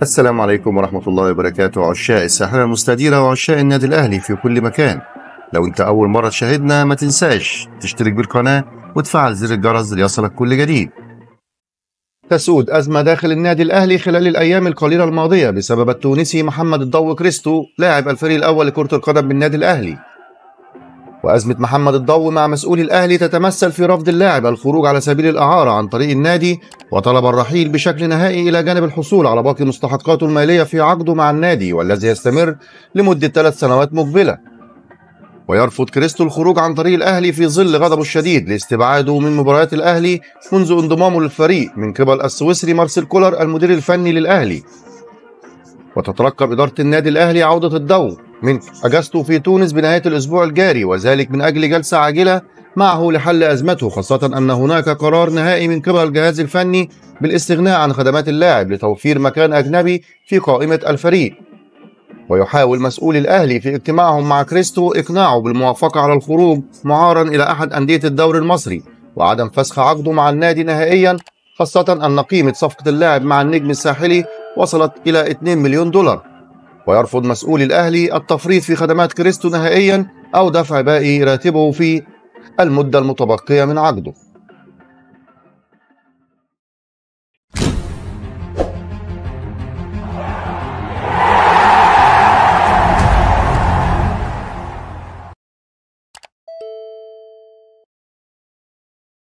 السلام عليكم ورحمة الله وبركاته، عشاق الساحرة المستديرة وعشاق النادي الأهلي في كل مكان. لو أنت أول مرة تشاهدنا ما تنساش تشترك بالقناة وتفعل زر الجرس ليصلك كل جديد. تسود أزمة داخل النادي الأهلي خلال الأيام القليلة الماضية بسبب التونسي محمد الضو كريستو لاعب الفريق الأول لكرة القدم بالنادي الأهلي. وأزمة محمد الضو مع مسؤولي الأهلي تتمثل في رفض اللاعب الخروج على سبيل الإعارة عن طريق النادي وطلب الرحيل بشكل نهائي إلى جانب الحصول على باقي مستحقاته المالية في عقده مع النادي والذي يستمر لمدة 3 سنوات مقبلة. ويرفض كريستو الخروج عن طريق الأهلي في ظل غضبه الشديد لاستبعاده من مباريات الأهلي منذ انضمامه للفريق من قبل السويسري مارسيل كولر المدير الفني للأهلي. وتترقب إدارة النادي الأهلي عودة الضو من أجازته في تونس بنهاية الأسبوع الجاري، وذلك من أجل جلسة عاجلة معه لحل أزمته، خاصة أن هناك قرار نهائي من قبل الجهاز الفني بالاستغناء عن خدمات اللاعب لتوفير مكان أجنبي في قائمة الفريق. ويحاول مسؤولي الأهلي في اجتماعهم مع كريستو إقناعه بالموافقة على الخروج معارا إلى أحد أندية الدوري المصري وعدم فسخ عقده مع النادي نهائيا، خاصة أن قيمة صفقة اللاعب مع النجم الساحلي وصلت إلى 2 مليون دولار. ويرفض مسؤولي الأهلي التفريط في خدمات كريستو نهائيا أو دفع باقي راتبه في المدة المتبقية من عقده.